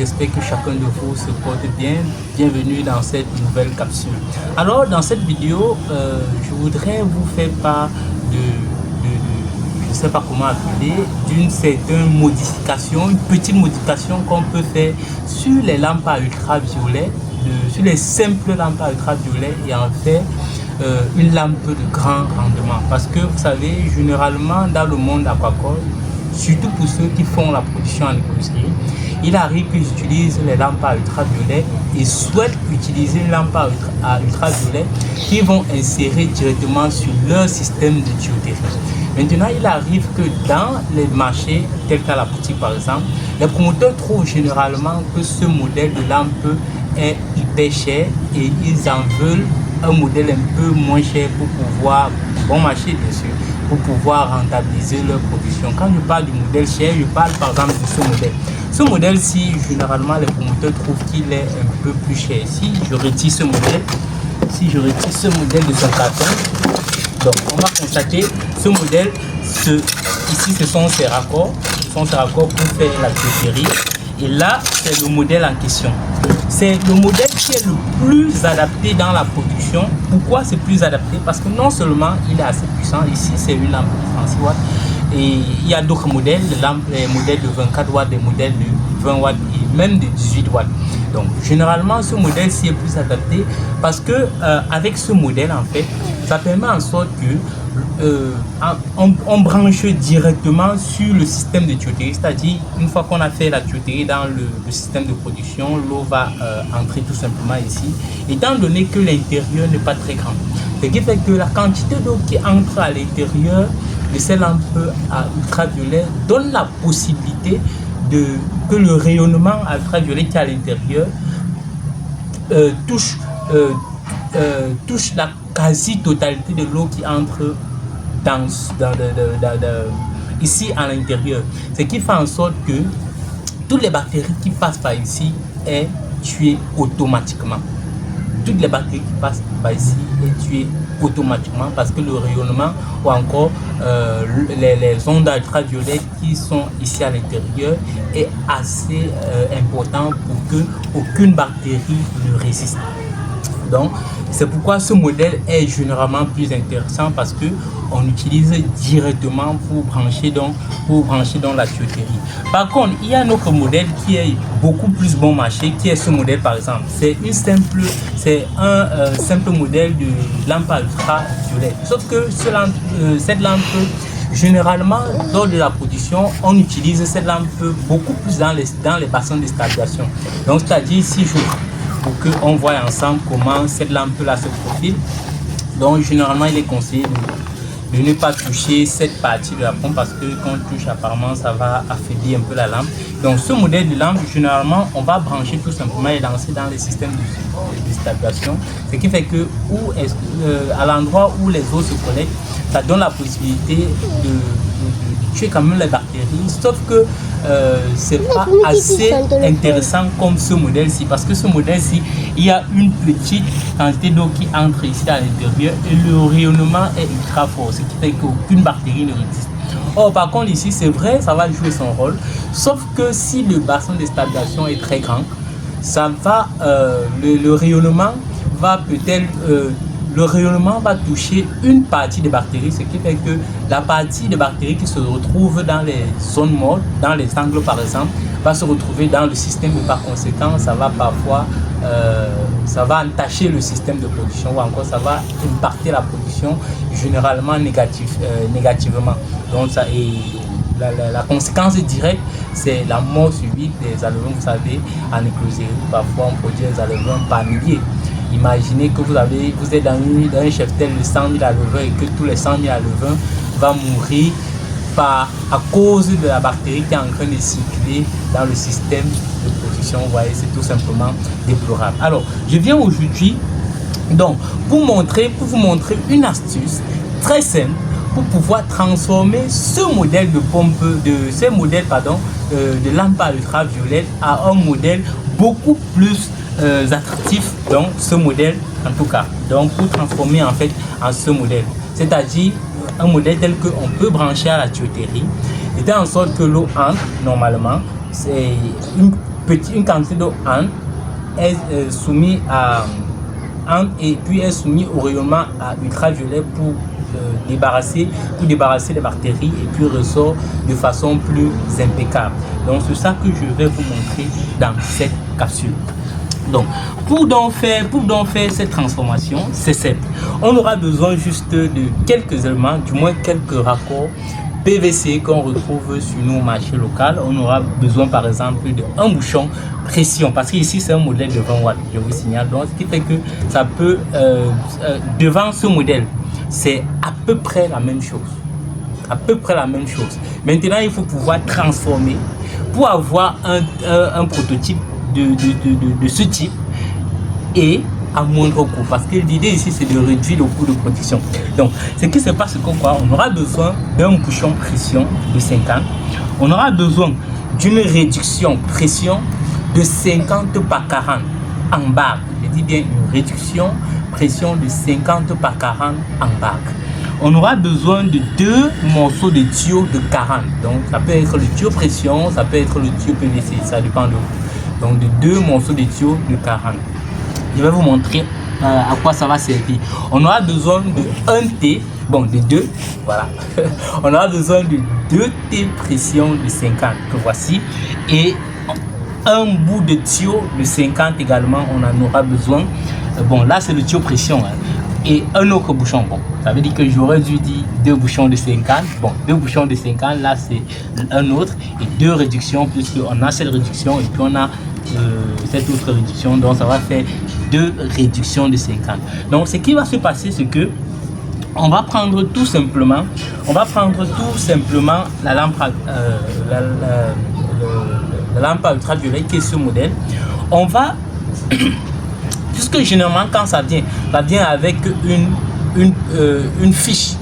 j'espère que chacun de vous se porte bien. Bienvenue dans cette nouvelle capsule. Alors dans cette vidéo, je voudrais vous faire part je ne sais pas comment appeler, d'une certaine modification, une petite modification qu'on peut faire sur les lampes à ultraviolet, sur les simples lampes à ultraviolet, et en fait une lampe de grand rendement. Parce que vous savez, généralement dans le monde aquacole, surtout pour ceux qui font la production en écologie, il arrive qu'ils utilisent les lampes à ultraviolet et souhaitent utiliser une lampe à ultraviolet qu'ils vont insérer directement sur leur système de tuyauterie. Maintenant, il arrive que dans les marchés, tels qu'à la boutique par exemple, les promoteurs trouvent généralement que ce modèle de lampe est hyper cher et ils en veulent un modèle un peu moins cher pour pouvoir, bon marché bien sûr, pour pouvoir rentabiliser leur production. Quand je parle du modèle cher, je parle par exemple de ce modèle. Ce modèle-ci, généralement, les promoteurs trouvent qu'il est un peu plus cher. Si je retire ce modèle, de son carton, donc on va constater ce modèle, ici ce sont ses raccords, pour faire la tuyauterie. Et là, c'est le modèle en question. C'est le modèle qui est le plus adapté dans la production. Pourquoi c'est plus adapté? Parce que non seulement il est assez puissant, ici c'est une lampe de 36 watts, et il y a d'autres modèles, les modèles de 24 watts, des modèles de 20 watts et même de 18 watts. Donc généralement ce modèle-ci est plus adapté parce que avec ce modèle en fait, ça permet en sorte que on branche directement sur le système de tuyauterie, c'est-à-dire une fois qu'on a fait la tuyauterie dans le système de production, l'eau va entrer tout simplement ici, étant donné que l'intérieur n'est pas très grand. Ce qui fait que la quantité d'eau qui entre à l'intérieur de ces lampes à ultraviolet donne la possibilité que le rayonnement ultraviolet qui est à l'intérieur touche la quasi-totalité de l'eau qui entre ici à l'intérieur. Ce qui fait en sorte que toutes les bactéries qui passent par ici est tuées automatiquement. Toutes les bactéries qui passent par ici est tuées automatiquement parce que le rayonnement ou encore les ondes ultraviolettes qui sont ici à l'intérieur est assez important pour que aucune bactérie ne résiste. Donc c'est pourquoi ce modèle est généralement plus intéressant parce que on utilise directement pour brancher dans la tuyauterie. Par contre, il y a un autre modèle qui est beaucoup plus bon marché, qui est ce modèle par exemple. C'est un simple modèle de lampe à ultraviolet. Sauf que cette lampe, généralement, lors de la production, on utilise cette lampe beaucoup plus dans les bassins de stabilisation. Donc, c'est-à-dire si pour qu'on voit ensemble comment cette lampe-là se profile. Donc, généralement, il est conseillé de ne pas toucher cette partie de la pompe parce que quand on touche, apparemment, ça va affaiblir un peu la lampe. Donc, ce modèle de lampe, généralement, on va brancher tout simplement et lancer dans les systèmes de stabilisation. Ce qui fait que à l'endroit où les eaux se connectent, ça donne la possibilité de tuer quand même les bactéries, sauf que c'est pas assez intéressant comme ce modèle-ci, parce que ce modèle-ci, il y a une petite quantité d'eau qui entre ici à l'intérieur et le rayonnement est ultra fort, ce qui fait qu'aucune bactérie ne résiste. Or par contre ici, c'est vrai, ça va jouer son rôle, sauf que si le bassin de stabilisation est très grand, ça va, le rayonnement va peut-être le rayonnement va toucher une partie des bactéries, ce qui fait que la partie des bactéries qui se retrouvent dans les zones mortes, dans les angles par exemple, va se retrouver dans le système et par conséquent, ça va parfois ça va entacher le système de production ou encore ça va impacter la production généralement négativement. Donc ça, et la conséquence directe, c'est la mort subite des alevins. Vous savez, en écloserie, parfois on produit des alevins par milliers. Imaginez que vous êtes dans un cheptel de 100 000 alevins et que tous les 100 000 alevins vont mourir à cause de la bactérie qui est en train de circuler dans le système de production. Vous voyez, c'est tout simplement déplorable. Alors, je viens aujourd'hui donc pour vous montrer une astuce très simple pour pouvoir transformer ce modèle de pompe, de lampe à ultraviolet à un modèle beaucoup plus attractif, donc ce modèle en tout cas, donc pour transformer en fait en ce modèle, c'est-à-dire un modèle tel qu'on peut brancher à la tuyauterie, et en sorte que l'eau entre normalement, c'est une quantité d'eau est soumise à et puis est soumis au rayonnement à ultraviolet pour débarrasser les bactéries et puis ressort de façon plus impeccable. Donc c'est ça que je vais vous montrer dans cette capsule. Donc pour donc faire cette transformation, c'est simple. On aura besoin juste de quelques éléments, du moins quelques raccords PVC qu'on retrouve sur nos marchés locaux. On aura besoin par exemple d'un bouchon pression, parce qu'ici c'est un modèle de 20 watts, je vous signale. Donc ce qui fait que ça peut devant ce modèle, c'est à peu près la même chose. Maintenant, il faut pouvoir transformer pour avoir un prototype de ce type et à moindre coût, parce que l'idée ici c'est de réduire le coût de production. Donc ce qui se passe, c'est quoi? On aura besoin d'un bouchon pression de 50, on aura besoin d'une réduction pression de 50 par 40 en barre. Je dis bien une réduction pression de 50 par 40 en barre. On aura besoin de 2 morceaux de tuyau de 40. Donc ça peut être le tuyau pression, ça peut être le tuyau PVC, ça dépend de vous. Donc de 2 morceaux de tuyau de 40. Je vais vous montrer à quoi ça va servir. On aura besoin de 1 T, bon de 2, voilà. On aura besoin de 2 T pression de 50 que voici, et un bout de tuyau de 50 également, on en aura besoin. Bon là c'est le tuyau pression, hein. Et un autre bouchon. Bon, ça veut dire que j'aurais dû dire 2 bouchons de 50. Bon, 2 bouchons de 50, là c'est un autre, et 2 réductions, puisqu'on a cette réduction et puis on a cette autre réduction, donc ça va faire 2 réductions de 50. Donc ce qui va se passer, c'est que on va prendre tout simplement la lampe la lampe à ultraviolet qui est ce modèle. On va puisque généralement quand ça vient avec une fiche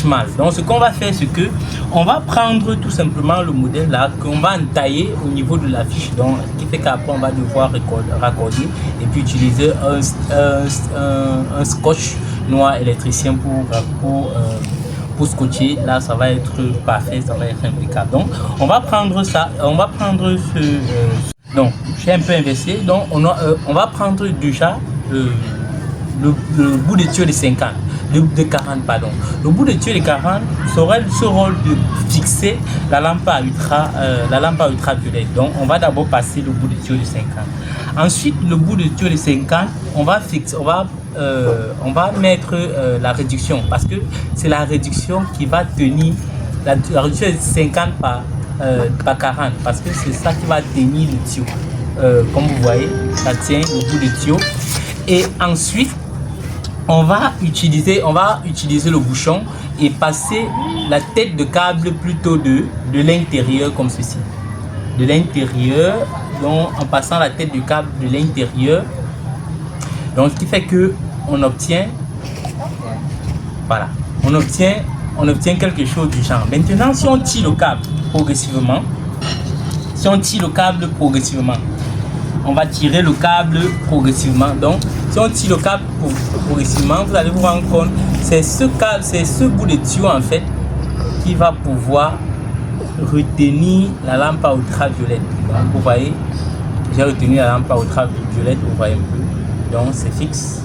mâle. Donc ce qu'on va faire, c'est que on va prendre tout simplement le modèle là qu'on va entailler au niveau de la fiche, donc ce qui fait qu'après on va devoir raccorder et puis utiliser un scotch noir électricien pour scotcher. Là ça va être parfait, ça va être impeccable. Donc on va prendre ça, donc j'ai un peu inversé, donc on va prendre déjà le bout de tuyau de 50, de 40 pardon. Le bout de tuyau de 40 aurait ce rôle de fixer la lampe à ultraviolet. Donc on va d'abord passer le bout de tuyau de 50. Ensuite le bout de tuyau de 50, on va mettre la réduction, parce que c'est la réduction qui va tenir la réduction de 50 par 40, parce que c'est ça qui va tenir le tuyau. Comme vous voyez, ça tient le bout de tuyau. Et ensuite on va utiliser le bouchon et passer la tête de câble plutôt de l'intérieur, comme ceci, de l'intérieur. Donc en passant la tête du câble de l'intérieur, donc ce qui fait que on obtient, voilà, on obtient quelque chose du genre. Maintenant si on tire le câble progressivement, on va tirer le câble progressivement. Donc si on tire le câble progressivement, vous allez vous rendre compte, c'est ce bout de tuyau en fait qui va pouvoir retenir la lampe à ultraviolet. Donc vous voyez, j'ai retenu la lampe à ultraviolet, vous voyez un peu. Donc c'est fixe,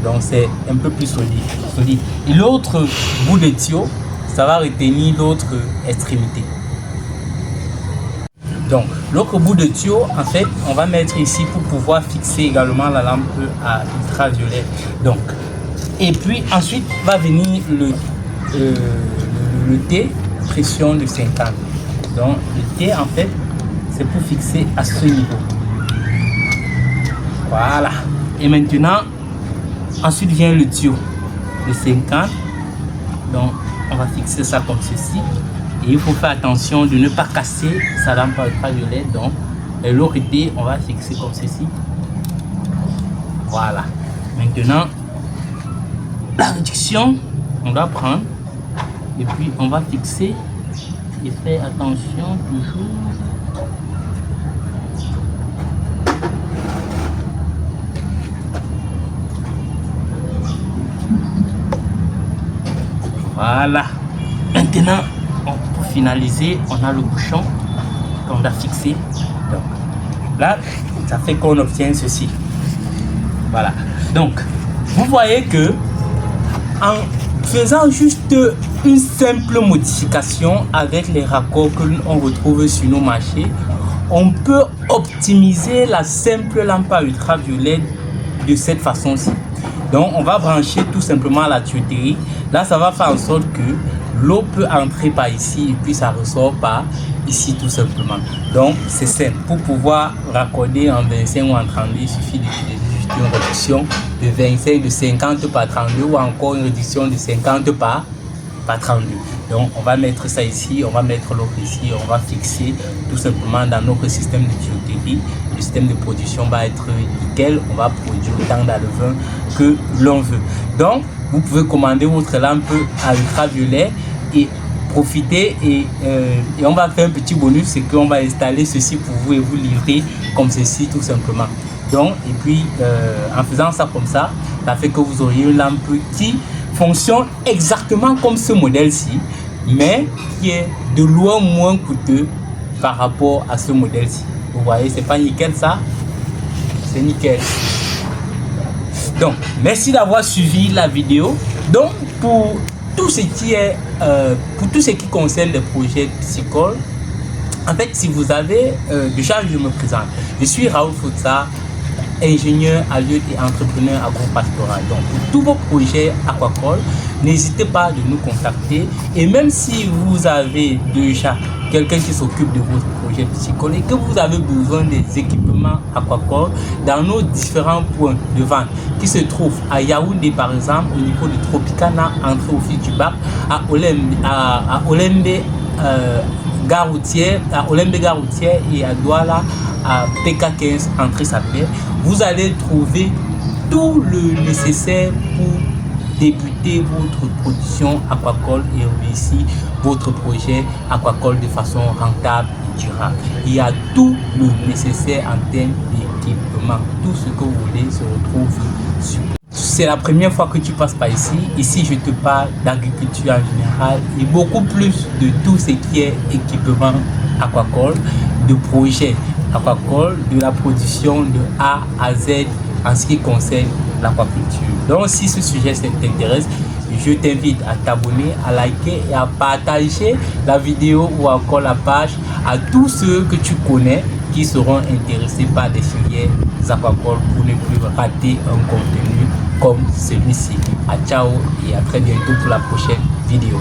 donc c'est un peu plus solide. Et l'autre bout de tuyau, ça va retenir l'autre extrémité. Donc l'autre bout de tuyau, en fait, on va mettre ici pour pouvoir fixer également la lampe à ultraviolet. Donc, et puis ensuite va venir le T pression de 50. Donc le T en fait, c'est pour fixer à ce niveau. Voilà. Et maintenant, ensuite vient le tuyau de 50. Donc on va fixer ça comme ceci. Et il faut faire attention de ne pas casser sa lampe à ultraviolet. Donc l'autre T, on va fixer comme ceci. Voilà. Maintenant, la réduction, on va prendre et puis on va fixer et faire attention toujours. Voilà. Maintenant, pour finaliser, on a le bouchon comme la fixer. Donc là, ça fait qu'on obtient ceci. Voilà. Donc, vous voyez que en faisant juste une simple modification avec les raccords que l'on retrouve sur nos marchés, on peut optimiser la simple lampe à ultraviolet de cette façon-ci. Donc, on va brancher tout simplement la tuyauterie. Là, ça va faire en sorte que l'eau peut entrer par ici et puis ça ressort par ici tout simplement. Donc, c'est simple. Pour pouvoir raccorder en 25 ou en 32, il suffit d'utiliser une réduction de 25, de 50 par 32 ou encore une réduction de 50 par 32. Donc, on va mettre ça ici, on va mettre l'autre ici, on va fixer tout simplement dans notre système de tuyauterie. Le système de production va être nickel, on va produire autant dans le vin que l'on veut. Donc, vous pouvez commander votre lampe à ultraviolet et profiter et on va faire un petit bonus, c'est qu'on va installer ceci pour vous et vous livrer comme ceci tout simplement. Donc, et puis en faisant ça comme ça, ça fait que vous auriez une lampe qui fonctionne exactement comme ce modèle-ci, mais qui est de loin moins coûteux par rapport à ce modèle-ci. Vous voyez, c'est pas nickel ça? C'est nickel. Donc, merci d'avoir suivi la vidéo. Donc, pour tout ce qui est, pour tout ce qui concerne les projets piscicoles, en fait, si vous avez, déjà je me présente. Je suis Raoul Futsa, ingénieur adulte et entrepreneur agropastoral. Donc, pour tous vos projets aquacoles, n'hésitez pas de nous contacter. Et même si vous avez déjà quelqu'un qui s'occupe de votre projet piscicole et que vous avez besoin des équipements aquacoles dans nos différents points de vente qui se trouvent à Yaoundé par exemple, au niveau de Tropicana, entrée au fil du bac, à Olembe, gare routière, à Olembe gare routière et à Douala, à PK15, entrée Sapé, vous allez trouver tout le nécessaire pour débuter votre production aquacole et réussir votre projet aquacole de façon rentable et durable. Il y a tout le nécessaire en termes d'équipement. Tout ce que vous voulez se retrouve sur. C'est la première fois que tu passes par ici. Ici, je te parle d'agriculture en général et beaucoup plus de tout ce qui est équipement aquacole, de projets aquacole, de la production de A à Z en ce qui concerne l'aquaculture. Donc, si ce sujet t'intéresse, je t'invite à t'abonner, à liker et à partager la vidéo ou encore la page à tous ceux que tu connais qui seront intéressés par des filières aquacoles pour ne plus rater un contenu comme celui-ci. À ciao et à très bientôt pour la prochaine vidéo.